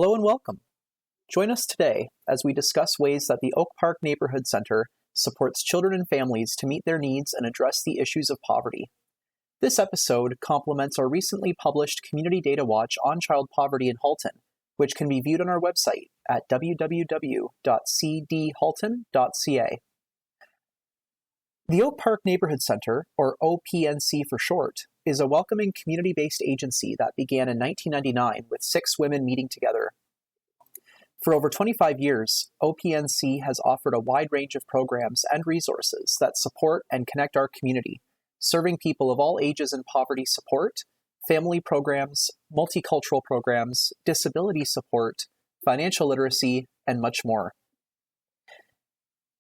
Hello and welcome. Join us today as we discuss ways that the Oak Park Neighborhood Center supports children and families to meet their needs and address the issues of poverty. This episode complements our recently published Community Data Watch on child poverty in Halton, which can be viewed on our website at www.cdhalton.ca. The Oak Park Neighborhood Center, or OPNC for short, is a welcoming community-based agency that began in 1999 with 6 women meeting together. For over 25 years, OPNC has offered a wide range of programs and resources that support and connect our community, serving people of all ages in poverty support, family programs, multicultural programs, disability support, financial literacy, and much more.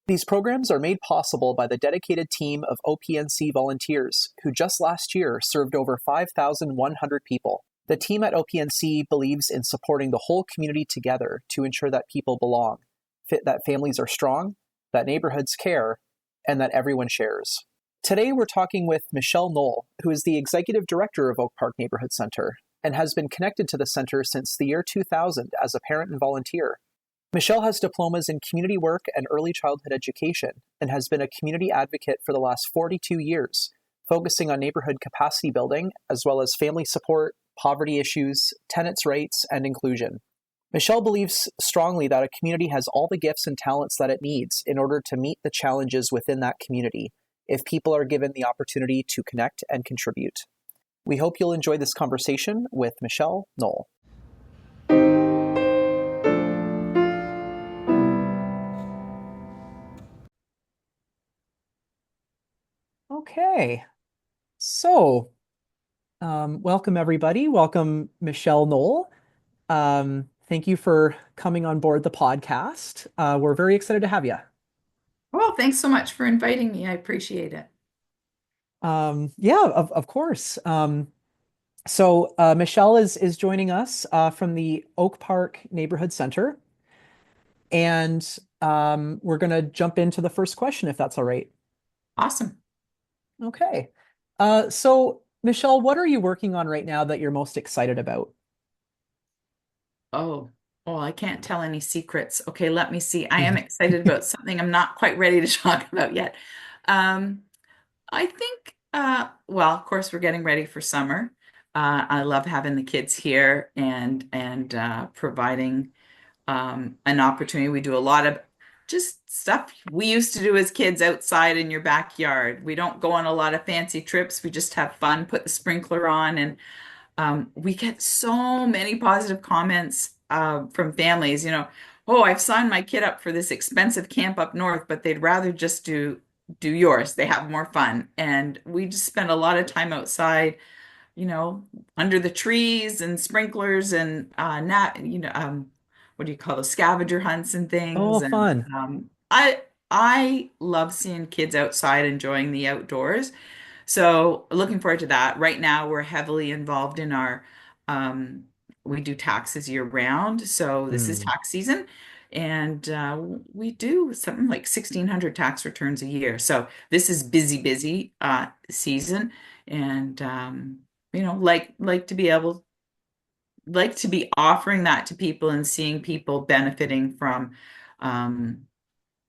These programs are made possible by the dedicated team of OPNC volunteers who just last year served over 5,100 people. The team at OPNC believes in supporting the whole community together to ensure that people belong, that families are strong, that neighborhoods care, and that everyone shares. Today we're talking with Michelle Knoll, who is the Executive Director of Oak Park Neighborhood Center and has been connected to the center since the year 2000 as a parent and volunteer. Michelle has diplomas in community work and early childhood education and has been a community advocate for the last 42 years, focusing on neighborhood capacity building, as well as family support, poverty issues, tenants' rights, and inclusion. Michelle believes strongly that a community has all the gifts and talents that it needs in order to meet the challenges within that community, if people are given the opportunity to connect and contribute. We hope you'll enjoy this conversation with Michelle Knoll. Okay, so welcome everybody. Welcome Michelle Knoll. Thank you for coming on board the podcast. We're very excited to have you. Well, thanks so much for inviting me. I appreciate it. Yeah, of course. So Michelle is joining us from the Oak Park Neighborhood Center. And we're going to jump into the first question, if that's all right. Awesome. Okay. So Michelle, what are you working on right now that you're most excited about? Oh, I can't tell any secrets. Okay, let me see. I am excited about something I'm not quite ready to talk about yet. I think, well, of course, we're getting ready for summer. I love having the kids here and providing an opportunity. We do a lot of just stuff we used to do as kids outside in your backyard. We don't go on a lot of fancy trips. We just have fun, put the sprinkler on, and we get so many positive comments from families. Oh, I've signed my kid up for this expensive camp up north, but they'd rather just do yours. They have more fun, and we just spend a lot of time outside, under the trees and sprinklers and what do you call those scavenger hunts and Oh, things. And fun. I love seeing kids outside enjoying the outdoors. So looking forward to that. Right now, we're heavily involved in um, we do taxes year round. So this is Hmm. tax season. And we do something like 1,600 tax returns a year. So this is busy season. And, like to be offering that to people and seeing people benefiting from um,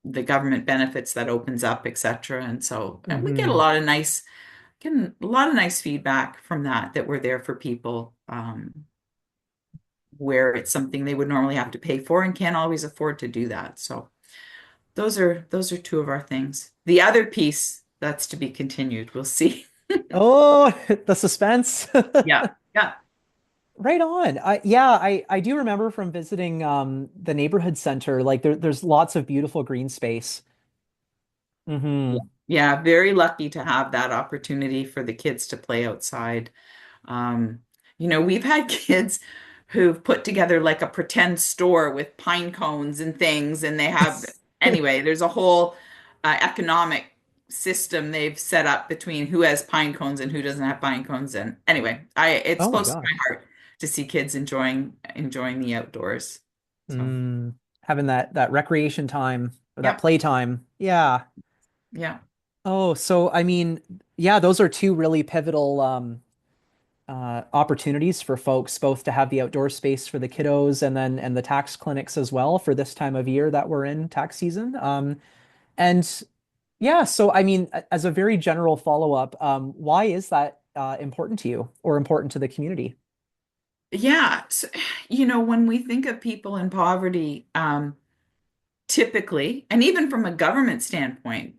the government benefits that opens up, et cetera. And we get Hmm. getting a lot of nice feedback from that we're there for people where it's something they would normally have to pay for and can't always afford to do that. So those are two of our things. The other piece that's to be continued. We'll see. Oh, the suspense. Yeah, yeah, Right on. I do remember from visiting the neighborhood center, like there's lots of beautiful green space. Hmm. yeah. Very lucky to have that opportunity for the kids to play outside. Um, we've had kids who've put together like a pretend store with pine cones and things, and anyway, there's a whole economic system they've set up between who has pine cones and who doesn't have pine cones. And anyway, it's Oh my close to my gosh. heart to see kids enjoying the outdoors. So, Having that recreation time or that yep, play time. Yeah. yeah. Oh, so I mean, yeah, those are two really pivotal opportunities for folks both to have the outdoor space for the kiddos and the tax clinics as well for this time of year that we're in tax season. And yeah, so I mean, as a very general follow-up, why is that important to you or important to the community? Yeah, so, when we think of people in poverty, typically, and even from a government standpoint,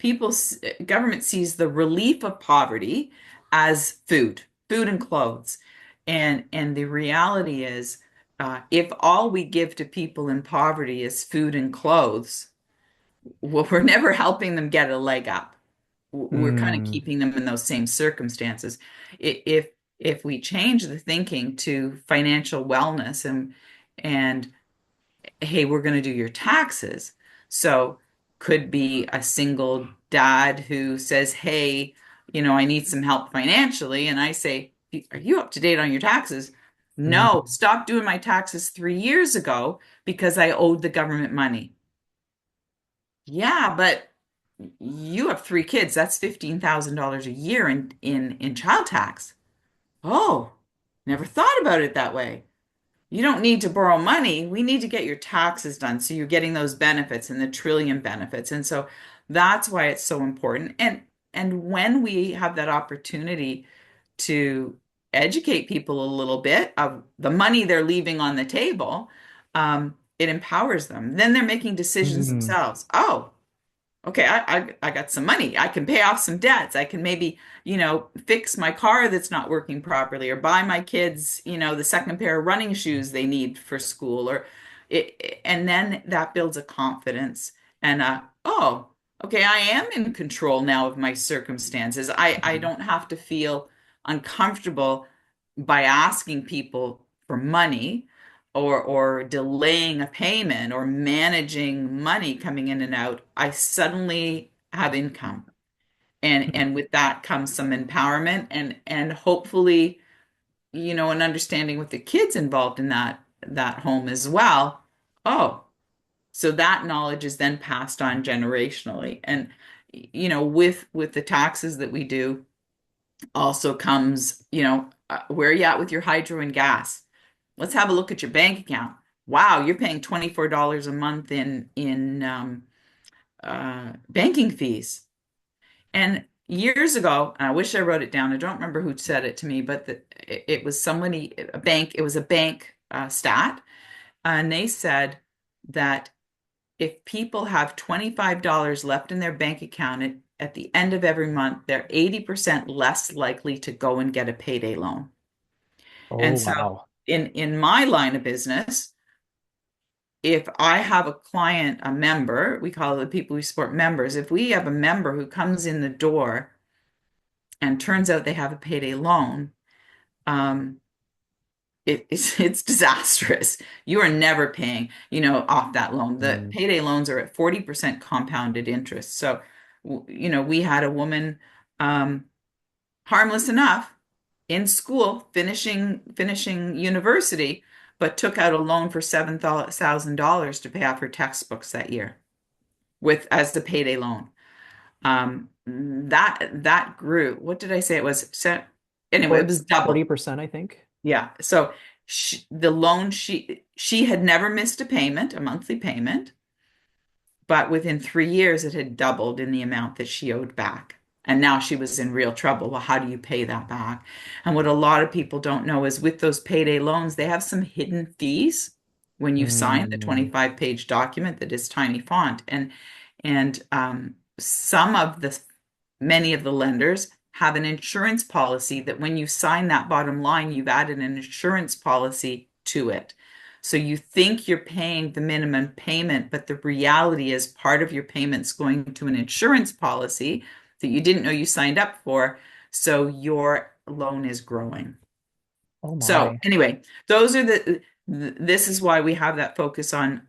government sees the relief of poverty as food and clothes. And the reality is, if all we give to people in poverty is food and clothes, well, we're never helping them get a leg up. We're kind of Mm, keeping them in those same circumstances. If if we change the thinking to financial wellness and hey, we're going to do your taxes. So could be a single dad who says, hey, I need some help financially. And I say, are you up to date on your taxes? No, mm, stop doing my taxes 3 years ago because I owed the government money. Yeah, but you have 3 kids. That's $15,000 a year in child tax. Oh, never thought about it that way. You don't need to borrow money. We need to get your taxes done. So you're getting those benefits and the trillion benefits. And so that's why it's so important. And when we have that opportunity to educate people a little bit of the money they're leaving on the table, it empowers them. Then they're making decisions mm, themselves. Oh, okay, I got some money. I can pay off some debts. I can maybe, fix my car that's not working properly or buy my kids, the second pair of running shoes they need for school or and then that builds a confidence and oh, okay, I am in control now of my circumstances. I mm, don't have to feel uncomfortable by asking people for money or delaying a payment or managing money coming in and out. I suddenly have income. And with that comes some empowerment and hopefully, an understanding with the kids involved in that home as well. Oh, so that knowledge is then passed on generationally. And with the taxes that we do also comes, where are you at with your hydro and gas? Let's have a look at your bank account. Wow, you're paying $24 a month in banking fees. And years ago, and I wish I wrote it down. I don't remember who said it to me, but it was somebody, a bank. It was a bank stat, and they said that if people have $25 left in their bank account at the end of every month, they're 80% less likely to go and get a payday loan. oh, And so wow. in my line of business, if I have a client, a member, we call it the people we support members, if we have a member who comes in the door and turns out they have a payday loan, um, it's disastrous. You are never paying, off that loan. The Mm, payday loans are at 40% compounded interest. So, we had a woman, um, harmless enough, in school, finishing university, but took out a loan for $7,000 to pay off her textbooks that year with as the payday loan. That grew. What did I say? It was anyway, it was double. 40%, I think. Yeah. So the loan she had never missed a payment, a monthly payment, but within 3 years, it had doubled in the amount that she owed back. And now she was in real trouble. Well, how do you pay that back? And what a lot of people don't know is with those payday loans, they have some hidden fees when you sign the Mm, 25-page document that is tiny font. And some of the many of the lenders have an insurance policy that when you sign that bottom line, you've added an insurance policy to it. So you think you're paying the minimum payment, but the reality is part of your payment's going to an insurance policy that you didn't know you signed up for. So your loan is growing. oh So my. anyway, those are this is why we have that focus on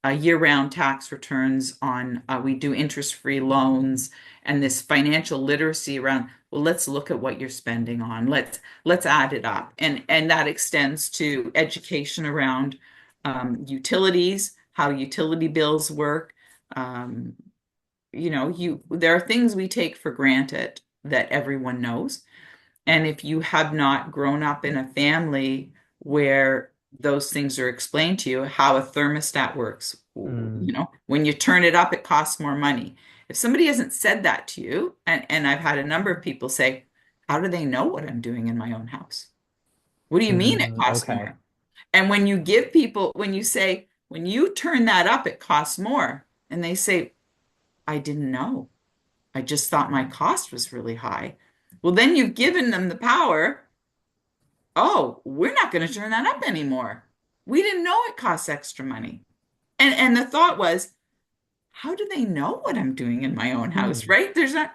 year-round tax returns on we do interest-free loans and this financial literacy around, well, let's look at what you're spending on. Let's add it up. And that extends to education around utilities, how utility bills work. Um, there are things we take for granted that everyone knows And if you have not grown up in a family where those things are explained to you, how a thermostat works, Mm, when you turn it up, it costs more money. If somebody hasn't said that to you, and I've had a number of people say, how do they know what I'm doing in my own house? What do you mean it costs okay. more? And when you give people, when you say, when you turn that up, it costs more, and they say, I didn't know. I just thought my cost was really high. Well, then you've given them the power. Oh, we're not going to turn that up anymore. We didn't know it costs extra money. And the thought was, how do they know what I'm doing in my own house, Hmm. right? There's not,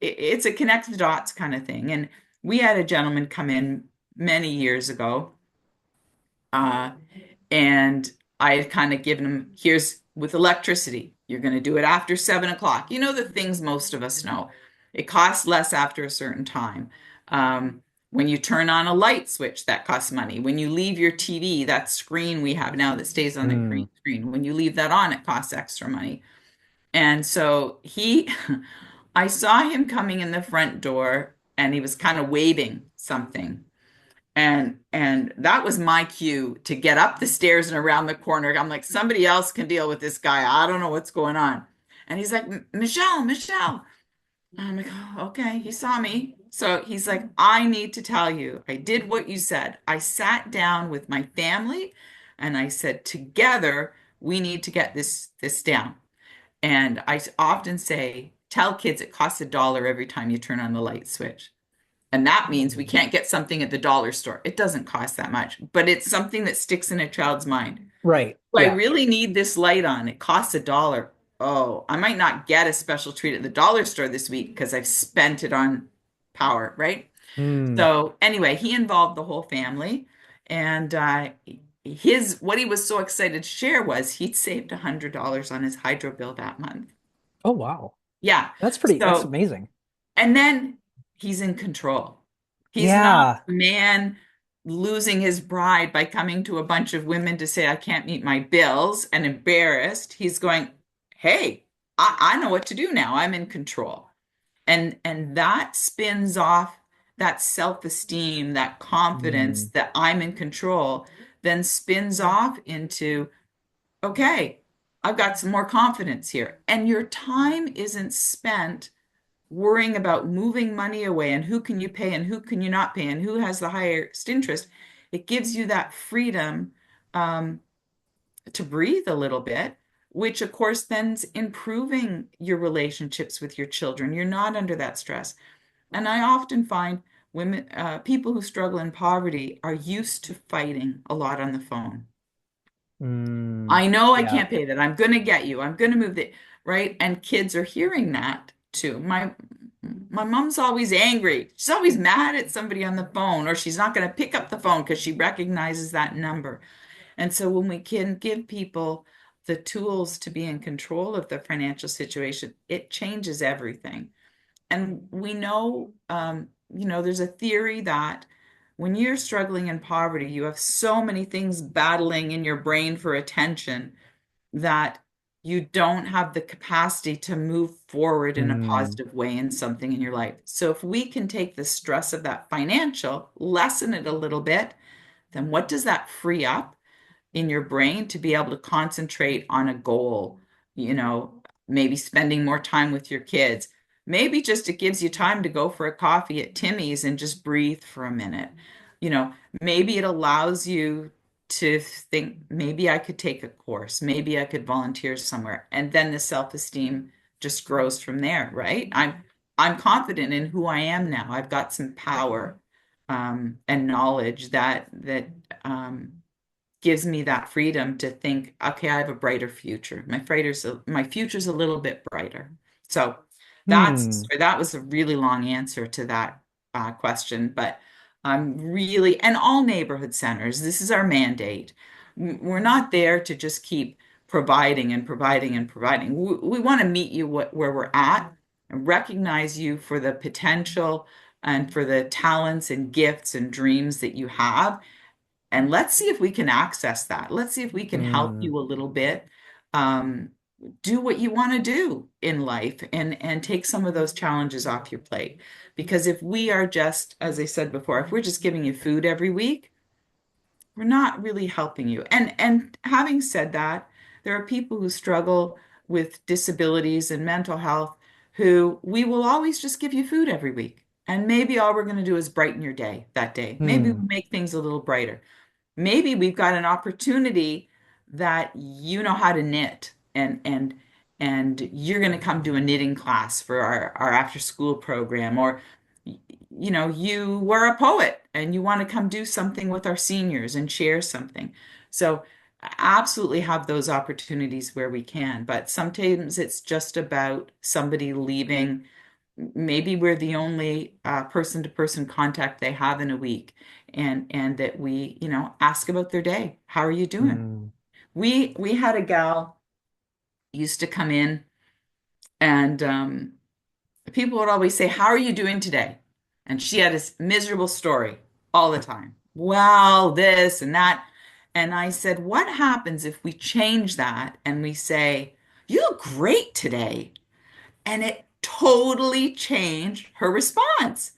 it's a connect the dots kind of thing. And we had a gentleman come in many years ago, uh, and I had kind of given him, here's with electricity, you're going to do it after 7 o'clock. You know, the things most of us know. It costs less after a certain time. When you turn on a light switch, that costs money. When you leave your TV, that screen we have now that stays on the green Mm, screen, when you leave that on, it costs extra money. And so I saw him coming in the front door and he was kind of waving something. And that was my cue to get up the stairs and around the corner. I'm like, somebody else can deal with this guy. I don't know what's going on. And he's like, Michelle, Michelle. And I'm like, oh, okay, he saw me. So he's like, I need to tell you, I did what you said. I sat down with my family and I said, together, we need to get this down. And I often say, tell kids it costs $1 every time you turn on the light switch. And that means we mm. can't get something at the dollar store. It doesn't cost that much, but it's something that sticks in a child's mind. Right. I Yeah. really need this light on. It costs $1. Oh, I might not get a special treat at the dollar store this week because I've spent it on power, right? Mm. So anyway, he involved the whole family, and his what he was so excited to share was he'd saved $100 on his hydro bill that month. Oh, wow. Yeah. That's So amazing. and then he's in control. He's not Yeah. a man losing his bride by coming to a bunch of women to say, I can't meet my bills and embarrassed. He's going, hey, I know what to do now. I'm in control. And that spins off that self-esteem, that confidence Mm, that I'm in control, then spins off into, okay, I've got some more confidence here. And your time isn't spent worrying about moving money away and who can you pay and who can you not pay and who has the highest interest. It gives you that freedom um, to breathe a little bit, which of course then's improving your relationships with your children. You're not under that stress. And I often find women, people who struggle in poverty are used to fighting a lot on the phone. mm. I know I Yeah. can't pay that. I'm going to get you. I'm going to move it, right? And kids are hearing that too. My mom's always angry. She's always mad at somebody on the phone, or she's not going to pick up the phone because she recognizes that number. And so when we can give people the tools to be in control of the financial situation, it changes everything. And we know, there's a theory that when you're struggling in poverty, you have so many things battling in your brain for attention that you don't have the capacity to move forward in a Mm, positive way in something in your life. So if we can take the stress of that financial, lessen it a little bit, then what does that free up in your brain to be able to concentrate on a goal, maybe spending more time with your kids. Maybe just it gives you time to go for a coffee at Timmy's and just breathe for a minute. You know, maybe it allows you to think, maybe I could take a course, maybe I could volunteer somewhere. And then the self-esteem just grows from there, right? I'm confident in who I am now. I've got some power and knowledge that gives me that freedom to think, okay, I have a brighter future. My future's a little bit brighter. So hmm. that was a really long answer to that question, but I'm really, and all neighborhood centers, this is our mandate. We're not there to just keep providing and providing and providing. We want to meet you where we're at and recognize you for the potential and for the talents and gifts and dreams that you have, and let's see if we can access that. Let's see if we can help Mm, you a little bit. Um, do what you want to do in life and take some of those challenges off your plate. Because if we are just, as I said before, if we're just giving you food every week, we're not really helping you. And having said that, there are people who struggle with disabilities and mental health who we will always just give you food every week. And maybe all we're going to do is brighten your day that day. Maybe Hmm. we'll make things a little brighter. Maybe we've got an opportunity that you know how to knit and you're going to come to a knitting class for our after school program, or you know, you were a poet and you want to come do something with our seniors and share something. So absolutely have those opportunities where we can, but sometimes it's just about somebody leaving. Maybe we're the only person-to-person contact they have in a week, and that we, you know, ask about their day. How are you doing? Hmm. We had a gal used to come in, and people would always say, "How are you doing today?" And she had this miserable story all the time. Well, this and that. And I said, "What happens if we change that and we say, 'You look great today?'" And it totally changed her response.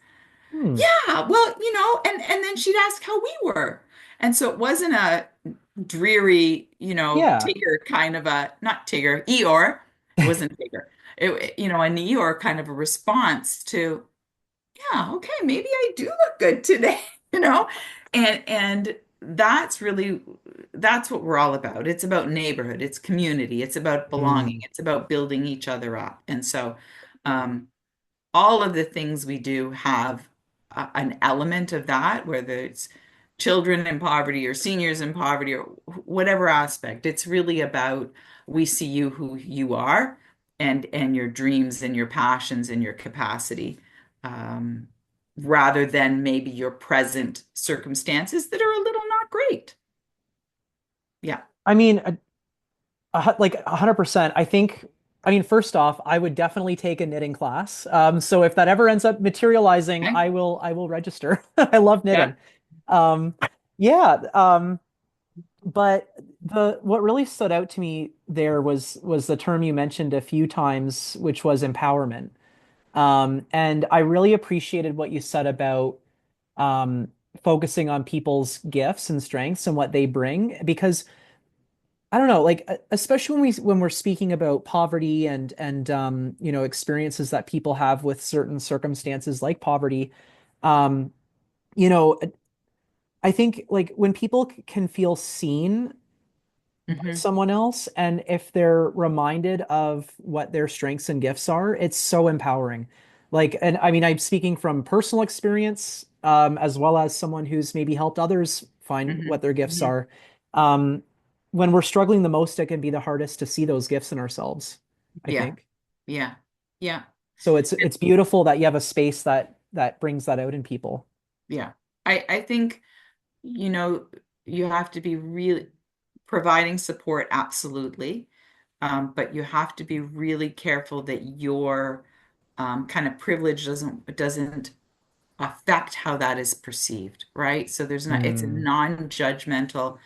Hmm. Yeah, well, you know, and then she'd ask how we were. And so it wasn't a dreary, you know, Yeah. Tigger kind of a, not Tigger, Eeyore. It wasn't Tigger. You know, an Eeyore kind of a response to, yeah, okay, maybe I do look good today, you know? And that's really that's what we're all about. It's about neighborhood, it's community, it's about belonging, Hmm. it's about building each other up. And so um all of the things we do have an element of that, whether it's children in poverty or seniors in poverty or whatever aspect. It's really about we see you who you are and your dreams and your passions and your capacity, um, rather than maybe your present circumstances that are a little not great. Yeah. I mean, like 100%. I think, I mean, first off, I would definitely take a knitting class. So if that ever ends up materializing, Okay. I will register. I love Yeah. knitting. Um, yeah. But what really stood out to me there was the term you mentioned a few times, which was empowerment. And I really appreciated what you said about um, focusing on people's gifts and strengths and what they bring, because I don't know, like especially when we're speaking about poverty and you know, experiences that people have with certain circumstances like poverty, um, you know, I think like when people can feel seen by Hmm. someone else, and if they're reminded of what their strengths and gifts are, it's so empowering. Like, and I mean, I'm speaking from personal experience, as well as someone who's maybe helped others find Hmm. what their gifts Hmm. are. Um, when we're struggling the most, it can be the hardest to see those gifts in ourselves, I Yeah. think. Yeah. Yeah. So it's beautiful that you have a space that brings that out in people. Yeah. I think, you know, you have to be really providing support, absolutely. But you have to be really careful that your kind of privilege doesn't affect how that is perceived, right? So there's not, it's a Hmm. non-judgmental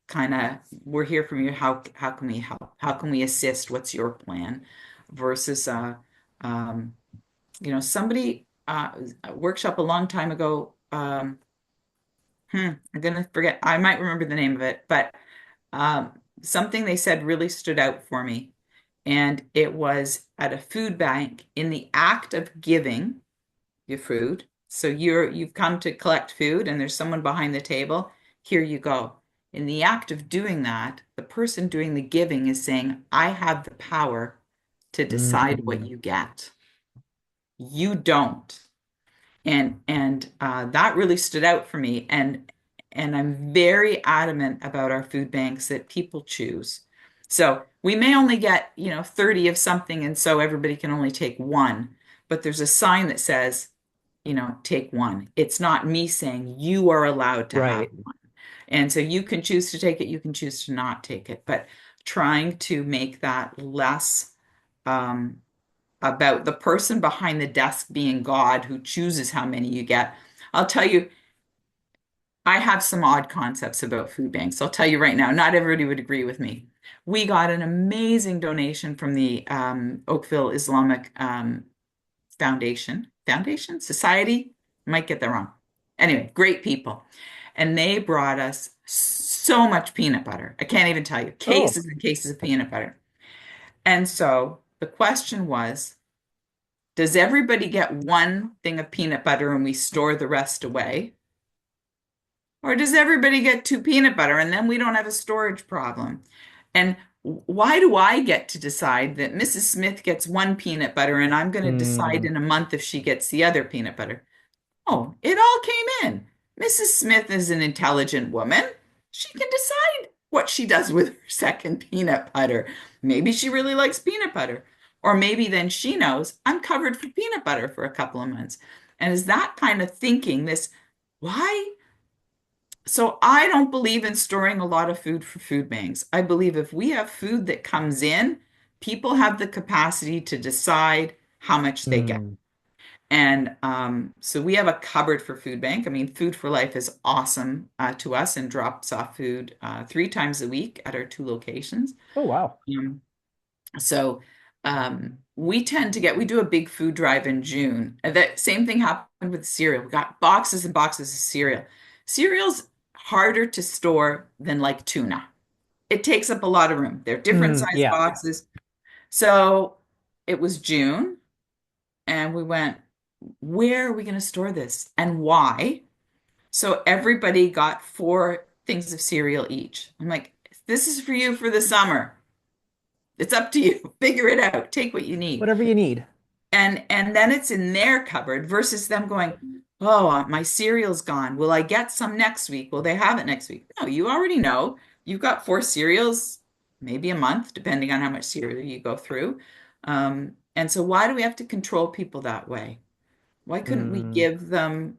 kind of, we're here from you. How can we help? How can we assist? What's your plan? Versus um, you know, somebody a workshop a long time ago. I'm gonna forget. I might remember the name of it, but something they said really stood out for me. And it was at a food bank in the act of giving your food. So you've come to collect food and there's someone behind the table. Here you go. In the act of doing that, the person doing the giving is saying, I have the power to decide what Hmm. you get. You don't. And that really stood out for me. And I'm very adamant about our food banks that people choose. So we may only get, you know, 30 of something, and so everybody can only take one. But there's a sign that says, you know, take one. It's not me saying you are allowed to have Right. one. And so you can choose to take it, you can choose to not take it. But trying to make that less um, about the person behind the desk being God who chooses how many you get. I'll tell you, I have some odd concepts about food banks. I'll tell you right now, not everybody would agree with me. We got an amazing donation from the Oakville Islamic Foundation Society. Might get that wrong. Anyway, great people. And they brought us so much peanut butter. I can't even tell you, Oh. cases and cases of peanut butter. And so the question was, does everybody get one thing of peanut butter and we store the rest away? Or does everybody get two peanut butter and then we don't have a storage problem? And why do I get to decide that Mrs. Smith gets one peanut butter and I'm going to decide Hmm. in a month if she gets the other peanut butter? Oh, it all came in. Mrs. Smith is an intelligent woman. She can decide what she does with her second peanut butter. Maybe she really likes peanut butter. Or maybe then she knows I'm covered for peanut butter for a couple of months. And is that kind of thinking this, why? So I don't believe in storing a lot of food for food banks. I believe if we have food that comes in, people have the capacity to decide how much they get. Hmm. And so we have a cupboard for food bank. I mean, Food for Life is awesome to us and drops off food 3 times a week at our 2 locations. Oh, wow. Um, so we do a big food drive in June. And that same thing happened with cereal. We got boxes and boxes of cereal. Cereal's harder to store than like tuna. It takes up a lot of room. They're different Hmm. size Yeah. boxes. So it was June, and we went, where are we going to store this and why? So everybody got 4 things of cereal each. I'm like, this is for you for the summer. It's up to you. Figure it out. Take what you need. Whatever you need. And then it's in their cupboard versus them going, oh, my cereal's gone. Will I get some next week? Will they have it next week? No, you already know. You've got 4 cereals, maybe a month, depending on how much cereal you go through. And so why do we have to control people that way? Why couldn't we Hmm. give them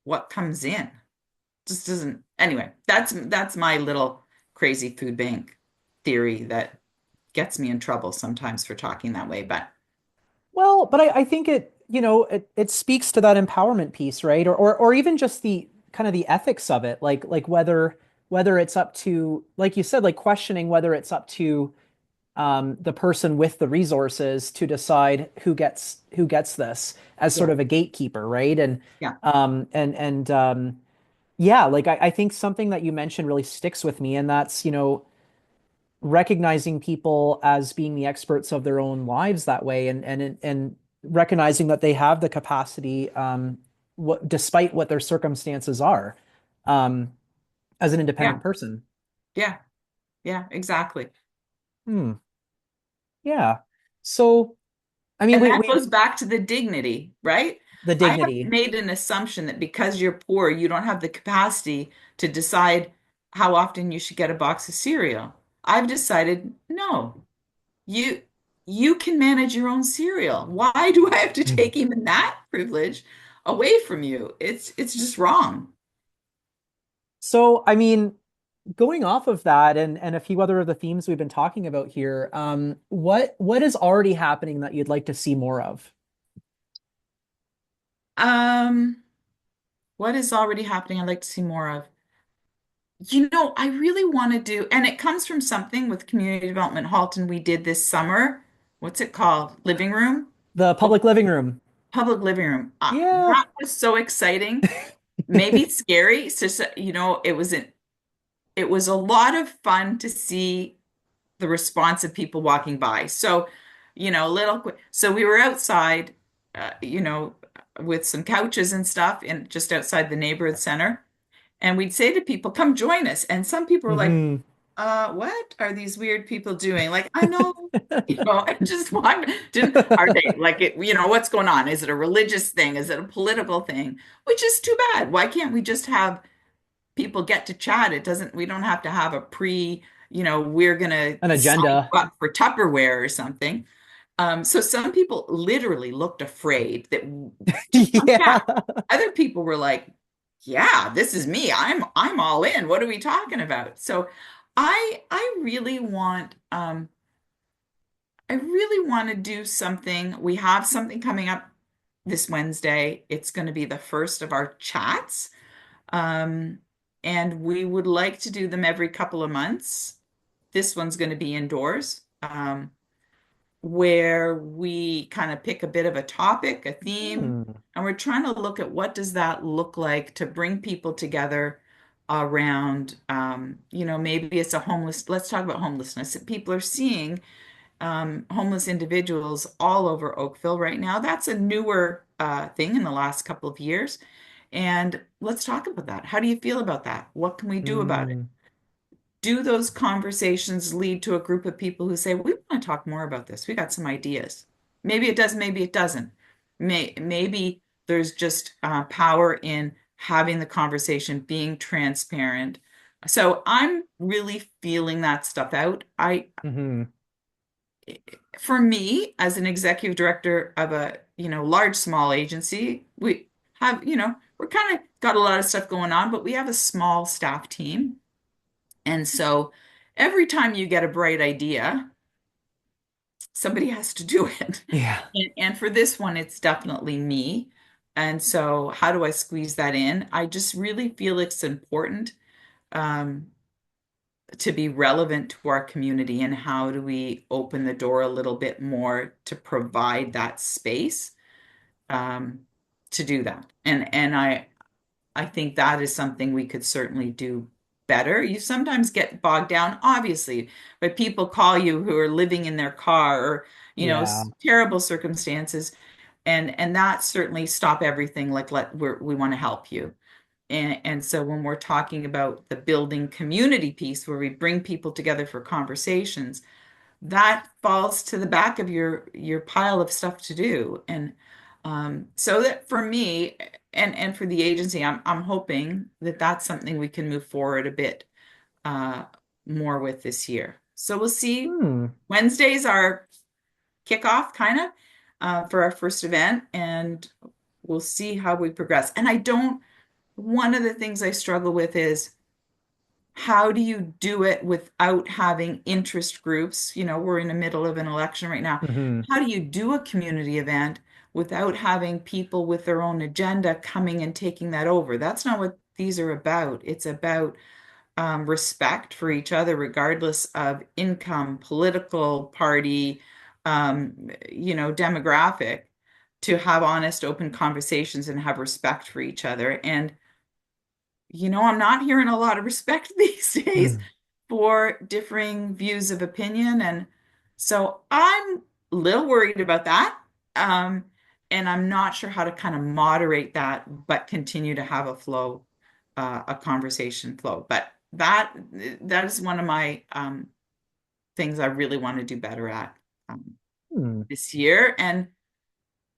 what comes in? Just doesn't. Anyway, that's my little crazy food bank theory that gets me in trouble sometimes for talking that way. But Well, but I think it speaks to that empowerment piece, right? Or even just the kind of the ethics of it, like whether it's up to, like you said, like questioning whether it's up to the person with the resources to decide who gets this as sort yeah, of a gatekeeper, right? yeah, Yeah, like I think something that you mentioned really sticks with me, and that's, recognizing people as being the experts of their own lives that way, and recognizing that they have the capacity, despite what their circumstances are, um, as an yeah, independent person. yeah, yeah, exactly. Hmm. Yeah. So, I mean, And we that we goes back to the dignity, right? the I have dignity. made an assumption that because you're poor, you don't have the capacity to decide how often you should get a box of cereal. I've decided, no, you you can manage your own cereal. Why do I have to take even that privilege away from you? It's just wrong. So, I mean, going off of that and a few other of the themes we've been talking about here, what is already happening that you'd like to see more of? Um, what is already happening I'd like to see more of? I really want to do, and it comes from something with Community Development Halton we did this summer. What's it called? Living room? The Oh, public living room. public living room. Yeah. That was so exciting. Maybe scary. It was a lot of fun to see the response of people walking by. So, so we were outside, with some couches and stuff and just outside the neighborhood center. And we'd say to people, come join us. And some people were like, Hmm. what are these weird people doing? Like, I know, I just want didn't are they like it, what's going on? Is it a religious thing? Is it a political thing? Which is too bad. Why can't we just have people get to chat? We don't have to have a we're gonna An sign agenda. you up for Tupperware or something. So some people literally looked afraid that to come Yeah. chat. Other people were like, yeah, this is me. I'm all in. What are we talking about? So I really want to do something. We have something coming up this Wednesday. It's going to be the first of our chats. Um, and we would like to do them every couple of months. this one's going to be indoors, where we kind of pick a bit of a topic, a theme, Hmm. and we're trying to look at what does that look like to bring people together around, maybe it's a homeless, let's talk about homelessness. People are seeing homeless individuals all over Oakville right now. That's a newer thing in the last couple of years. And let's talk about that. How do you feel about that? What can we do about it? Hmm. Do those conversations lead to a group of people who say, we want to talk more about this? We got some ideas. Maybe it does, maybe it doesn't. Maybe there's just power in having the conversation, being transparent. So I'm really feeling that stuff out. Hmm. For me, as an executive director of a, large, small agency, we have, we're kind of got a lot of stuff going on, but we have a small staff team. And so every time you get a bright idea, somebody has to do it. Yeah. And for this one, it's definitely me. And so how do I squeeze that in? I just really feel it's important um, to be relevant to our community, and how do we open the door a little bit more to provide that space um, to do that. And I think that is something we could certainly do better. You sometimes get bogged down, obviously, but people call you who are living in their car, or, Yeah. terrible circumstances, and that certainly stop everything. Like, we want to help you. And so when we're talking about the building community piece, where we bring people together for conversations, that falls to the back of your pile of stuff to do. And so that for me and for the agency, I'm hoping that that's something we can move forward a bit uh, more with this year. So we'll see. Hmm. Wednesdays are kickoff, kind of, for our first event, and we'll see how we progress. And I don't. One of the things I struggle with is, how do you do it without having interest groups? We're in the middle of an election right now. Hmm. How do you do a community event without having people with their own agenda coming and taking that over? That's not what these are about. It's about respect for each other, regardless of income, political party, demographic, to have honest, open conversations and have respect for each other. And I'm not hearing a lot of respect these days Hmm. for differing views of opinion. And so I'm a little worried about that. Um, and I'm not sure how to kind of moderate that, but continue to have a conversation flow. But that is one of my things I really want to do better at Hmm. this year. And,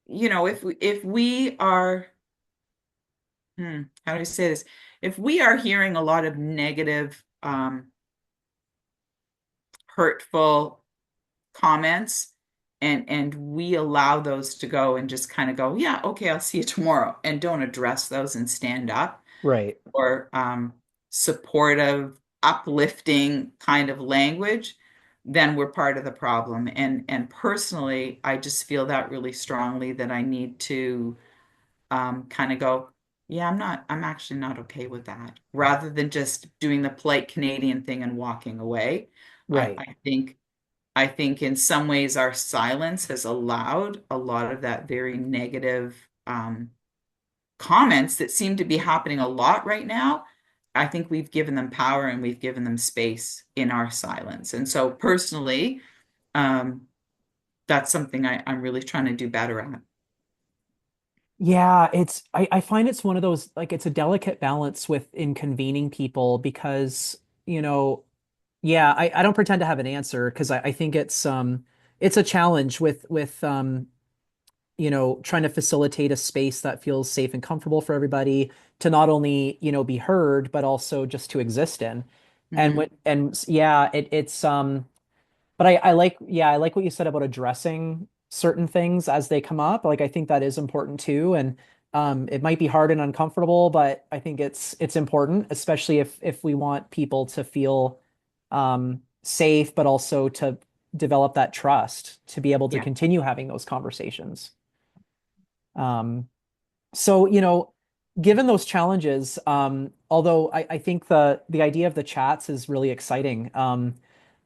if we are, how do I say this? If we are hearing a lot of negative, hurtful comments, and we allow those to go and just kind of go, yeah, okay, I'll see you tomorrow, and don't address those and stand up, Right. or supportive, uplifting kind of language, then we're part of the problem. And personally, I just feel that really strongly, that I need to kind of go, yeah, I'm actually not okay with that, rather than just doing the polite Canadian thing and walking away. I, Right. I think I think in some ways our silence has allowed a lot of that very negative comments that seem to be happening a lot right now. I think we've given them power, and we've given them space in our silence. And so personally, um, that's something I'm really trying to do better at. Yeah, I find it's one of those, like, it's a delicate balance with in convening people because, you know, yeah, I don't pretend to have an answer because I think it's a challenge with trying to facilitate a space that feels safe and comfortable for everybody to not only, be heard, but also just to exist in. And Mhm. when and yeah, it's but I like what you said about addressing certain things as they come up. Like I think that is important too. And it might be hard and uncomfortable, but I think it's important, especially if we want people to feel safe, but also to develop that trust to be able to Yeah, continue having those conversations. Um, so, given those challenges, although I think the idea of the chats is really exciting.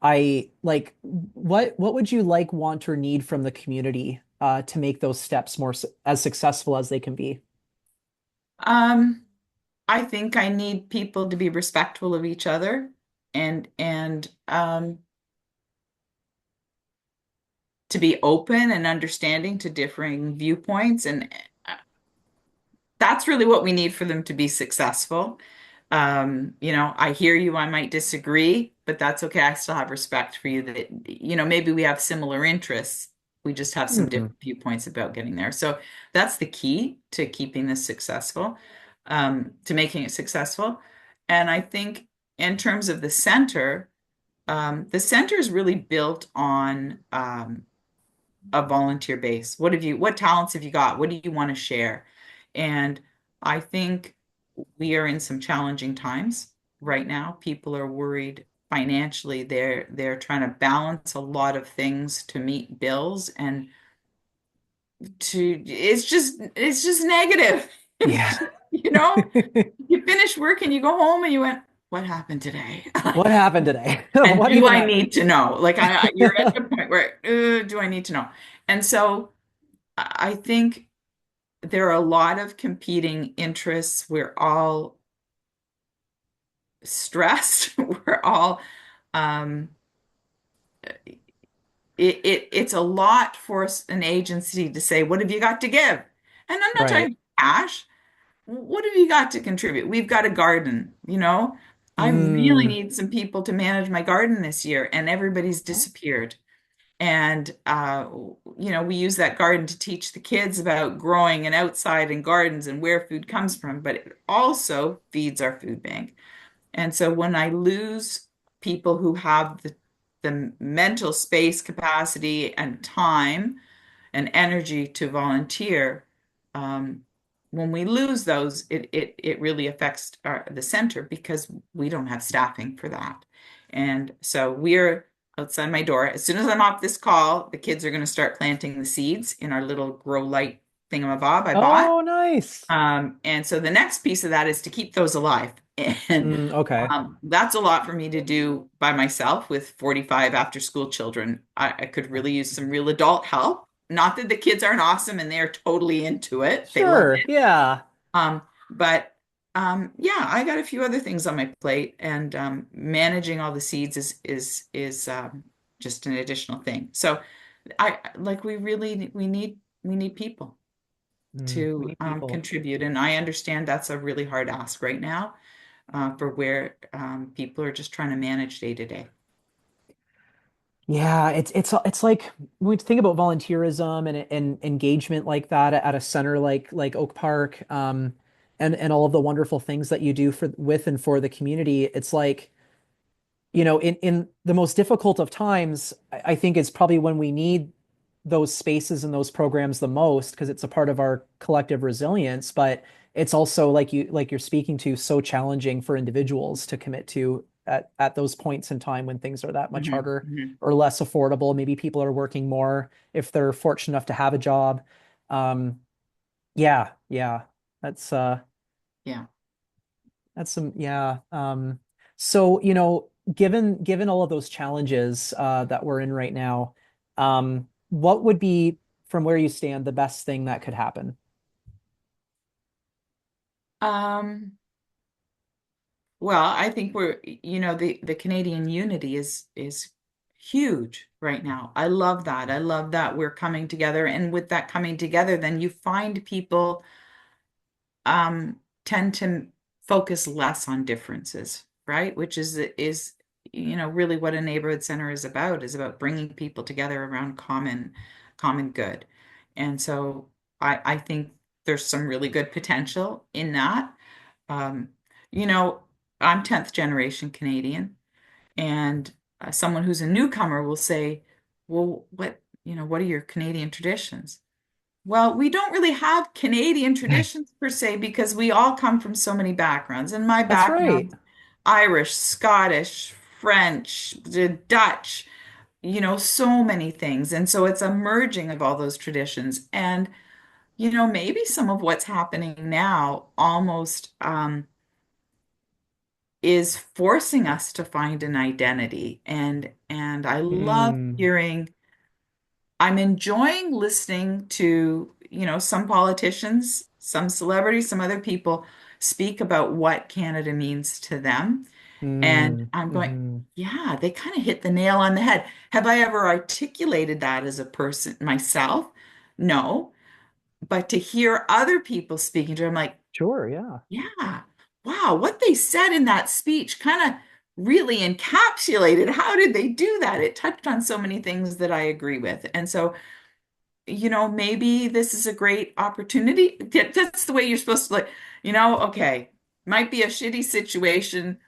I like what would you like, want, or need from the community to make those steps as successful as they can be? Um, I think I need people to be respectful of each other and to be open and understanding to differing viewpoints. And that's really what we need for them to be successful. I hear you, I might disagree, but that's okay. I still have respect for you that, maybe we have similar interests. We just have some Hmm. different viewpoints about getting there. So that's the key to keeping this successful, to making it successful. And I think in terms of the center is really built on a volunteer base. What talents have you got? What do you want to share? And I think we are in some challenging times right now. People are worried financially. They're trying to balance a lot of things to meet bills and to it's just negative. Yeah. You know, you finish work and you go home and you went, what happened today? What happened today? And What do even I happened? need to know? Like you're at the point where, do I need to know? And so I think there are a lot of competing interests. We're all stressed. We're all um, it's a lot for an agency to say, what have you got to give? And I'm not Right. talking cash. What have you got to contribute? We've got a garden. I really Mm. need some people to manage my garden this year, and everybody's disappeared. And we use that garden to teach the kids about growing and outside and gardens and where food comes from, but it also feeds our food bank. And so when I lose people who have the mental space, capacity, and time and energy to volunteer, um, when we lose those, it really affects the center because we don't have staffing for that. And so we're outside my door. As soon as I'm off this call, the kids are going to start planting the seeds in our little grow light thingamabob I bought. Oh, nice. And so the next piece of that is to keep those alive. And Okay. that's a lot for me to do by myself with 45 after school children. I could really use some real adult help. Not that the kids aren't awesome and they're totally into it. They love Sure. it. Yeah. But yeah, I got a few other things on my plate, and managing all the seeds is just an additional thing. So I like we need people We to need people. contribute. And I understand that's a really hard ask right now for where people are just trying to manage day to day. Yeah, it's like when we think about volunteerism and engagement like that at a center like Oak Park, and all of the wonderful things that you do for with and for the community. It's like, in the most difficult of times, I think it's probably when we need those spaces and those programs the most because it's a part of our collective resilience. But it's also like you're speaking to, so challenging for individuals to commit to at those points in time when things are that much Hmm. harder Hmm. or less affordable. Maybe people are working more if they're fortunate enough to have a job. Um, yeah, yeah, that's Yeah. that's some, yeah. So, given all of those challenges that we're in right now, what would be, from where you stand, the best thing that could happen? Um, well, I think the Canadian unity is huge right now. I love that. I love that we're coming together. And with that coming together, then you find people tend to focus less on differences, right? Which is really what a neighborhood center is about bringing people together around common good. And so I think there's some really good potential in that. Um, you know, I'm 10th generation Canadian, and someone who's a newcomer will say, "Well, what are your Canadian traditions?" Well, we don't really have Canadian traditions per se because we all come from so many backgrounds. And my That's right. background, Irish, Scottish, French, Dutch, so many things. And so it's a merging of all those traditions. And, maybe some of what's happening now almost is forcing us to find an identity. And I love Mm, hearing, I'm enjoying listening to, some politicians, some celebrities, some other people speak about what Canada means to them. And mm, I'm going, hmm. yeah, they kind of hit the nail on the head. Have I ever articulated that as a person myself? No. But to hear other people speaking to, I'm like, Sure, yeah. yeah, wow, what they said in that speech kind of really encapsulated. How did they do that? It touched on so many things that I agree with. And so, maybe this is a great opportunity. That's the way you're supposed to like, okay, might be a shitty situation,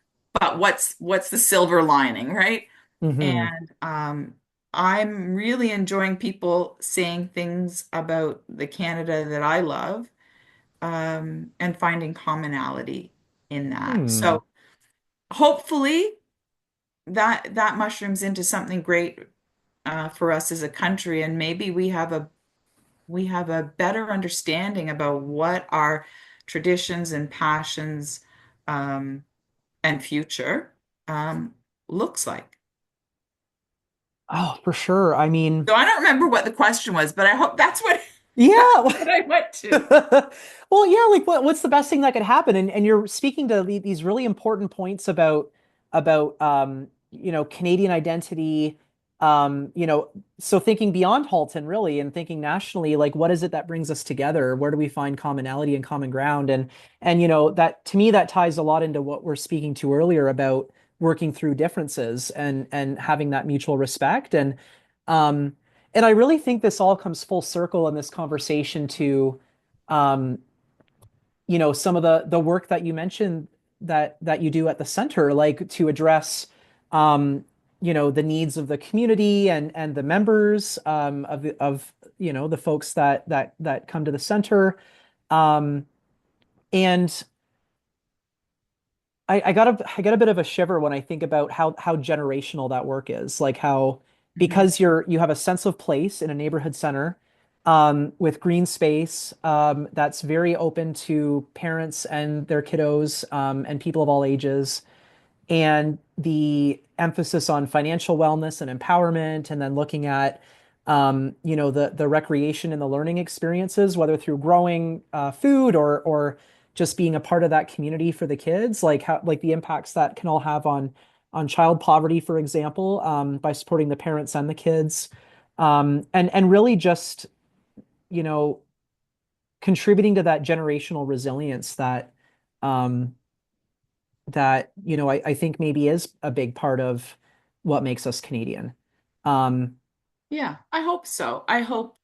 but what's the silver lining, right? Hmm. And I'm really enjoying people saying things about the Canada that I love, and finding commonality in that. Hmm. So hopefully that mushrooms into something great, for us as a country, and maybe we have a better understanding about what our traditions and passions, um, and future, um, looks like. Oh, for sure. I mean, So I don't remember what the question was, but I hope that's what that's yeah. what I went to. Well, yeah, like what's the best thing that could happen? And you're speaking to these really important points about Canadian identity, so thinking beyond Halton really and thinking nationally, like what is it that brings us together? Where do we find commonality and common ground? And that to me that ties a lot into what we're speaking to earlier about working through differences and having that mutual respect um and I really think this all comes full circle in this conversation to, um, some of the work that you mentioned that you do at the center, like to address, the needs of the community and the members of the folks that come to the center, um, and I got a bit of a shiver when I think about how generational that work is. Like how Mhm. because you have a sense of place in a neighborhood center, with green space, that's very open to parents and their kiddos, and people of all ages, and the emphasis on financial wellness and empowerment, and then looking at, the recreation and the learning experiences, whether through growing food or just being a part of that community for the kids, like how like the impacts that can all have on child poverty, for example, by supporting the parents and the kids, and really just you know contributing to that generational resilience um, that I think maybe is a big part of what makes us Canadian. Um, Yeah, I hope so. I hope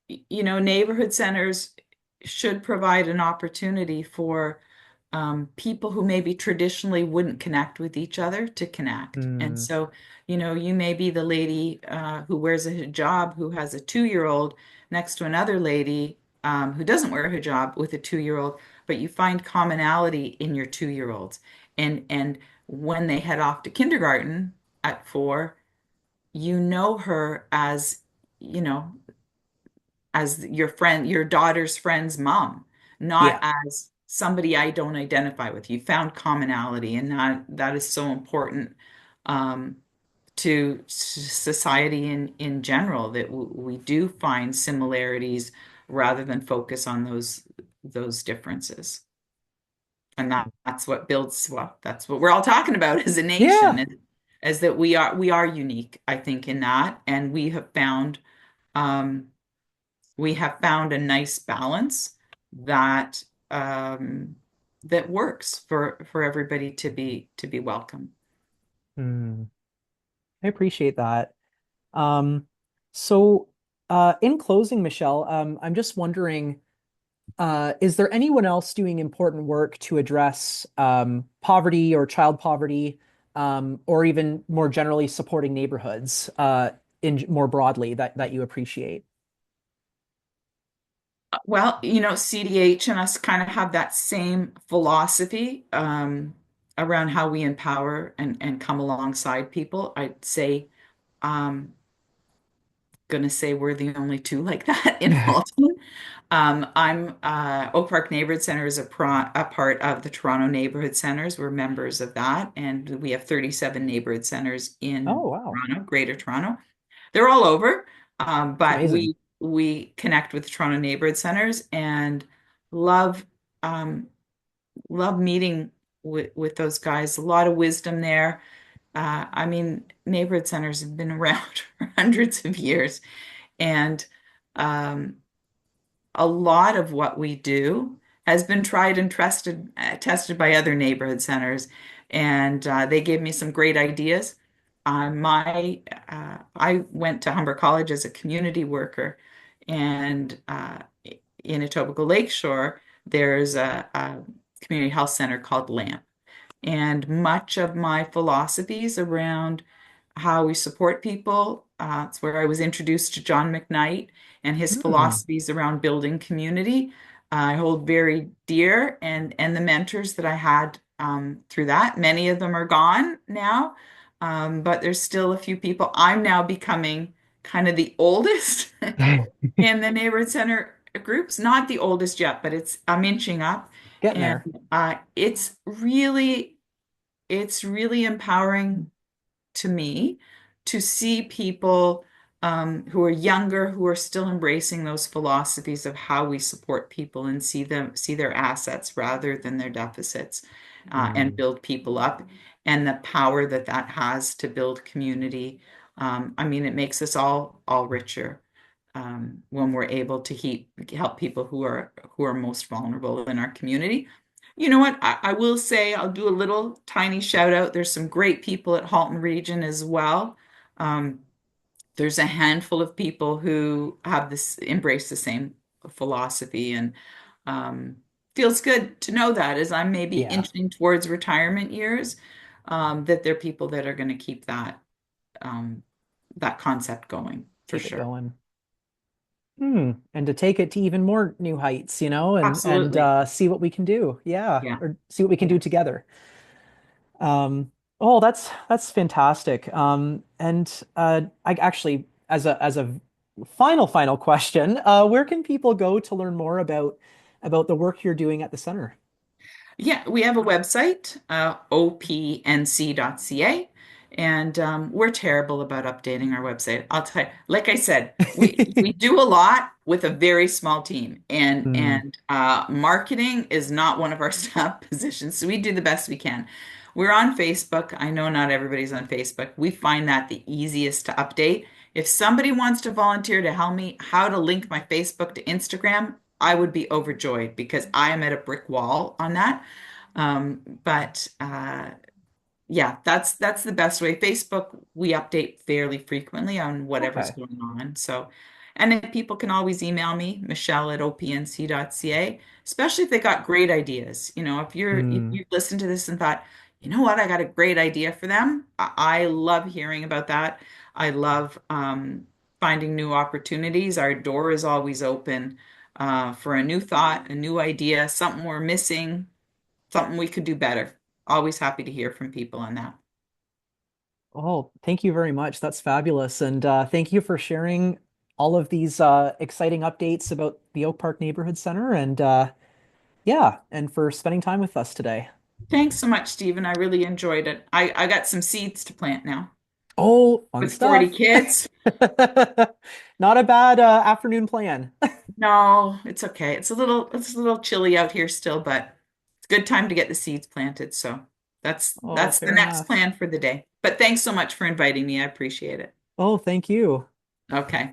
neighborhood centers should provide an opportunity for, people who maybe traditionally wouldn't connect with each other to connect. And mm, so, you may be the lady, who wears a hijab who has a 2-year-old next to another lady, who doesn't wear a hijab with a 2-year-old, but you find commonality in your 2-year-olds. And when they head off to kindergarten at 4, you know her as, you know, as your friend, your daughter's friend's mom, not yeah. as somebody I don't identify with. You found commonality, and that is so important, um, to society in general, that we do find similarities rather than focus on those differences. And that's what builds, well, that's what we're all talking about as a nation, Yeah. is that we are unique, I think, in that, and um, we have found a nice balance that, um, that works for everybody to be welcome. Mm, I appreciate that. Um, so, in closing, Michelle, I'm just wondering, is there anyone else doing important work to address poverty or child poverty, or even more generally supporting neighborhoods, in more broadly that you appreciate? Well, CDH and us kind of have that same philosophy, around how we empower and come alongside people. I'd say, um, gonna say we're the only two like that in Halton. I'm Oak Park Neighborhood Center is a part of the Toronto Neighborhood Centers. We're members of that, and we have 37 neighborhood centers in Oh, wow. Toronto, Greater Toronto. They're all over, It's but amazing. we connect with Toronto Neighborhood Centers and love um, love meeting with those guys. A lot of wisdom there. I mean, neighborhood centers have been around for hundreds of years, and um, a lot of what we do has been tried and tested by other neighborhood centers, and they gave me some great ideas. I went to Humber College as a community worker, and in Etobicoke Lakeshore, there's a community health center called LAMP. And much of my philosophies around how we support people, it's where I was introduced to John McKnight and his Hmm. philosophies around building community. I hold very dear, and the mentors that I had through that, many of them are gone now, but there's still a few people. I'm now becoming kind of the oldest in the neighborhood center groups, not the oldest yet, but I'm inching up, Getting and there. it's really empowering to me to see people who are younger, who are still embracing those philosophies of how we support people and see their assets rather than their deficits, and Mm. build people up, and the power that that has to build community. I mean, it makes us all richer when we're able to help people who are most vulnerable in our community. You know what? I will say I'll do a little tiny shout out. There's some great people at Halton Region as well. Um, there's a handful of people who have this embrace the same philosophy, and um, feels good to know that as I'm maybe Yeah. inching towards retirement years, that there are people that are going to keep um, that concept going for Keep it sure. going. And to take it to even more new heights, and Absolutely. see what we can do. Yeah, Yeah. or see what we can Yeah. do together. Oh, that's fantastic. And I actually, as a final question, where can people go to learn more about the work you're doing at the center? Yeah, we have a website, opnc.ca, and we're terrible about updating our website. I'll tell you, like I said, we do a lot with a very small team, and Hmm. marketing is not one of our staff positions, so we do the best we can. We're on Facebook. I know not everybody's on Facebook. We find that the easiest to update. If somebody wants to volunteer to help me how to link my Facebook to Instagram, I would be overjoyed because I am at a brick wall on that. But yeah, that's the best way. Facebook, we update fairly frequently on whatever's Okay. going on. So, and then people can always email me, Michelle at opnc.ca, especially if they got great ideas. You know, if Hmm. you listened to this and thought, you know what, I got a great idea for them. I love hearing about that. I love finding new opportunities. Our door is always open for a new thought, a new idea, something we're missing, something we could do better. Always happy to hear from people on that. Oh, thank you very much. That's fabulous. And thank you for sharing all of these exciting updates about the Oak Park Neighborhood Center. And yeah, and for spending time with us today. Thanks so much, Stephen. I really enjoyed it. I got some seeds to plant now. Oh, fun With 40 stuff. kids, Not a bad afternoon plan. no, it's okay. It's a little chilly out here still, but it's a good time to get the seeds planted. So Oh, that's the fair next enough. plan for the day. But thanks so much for inviting me. I appreciate it. Oh, thank you. Okay.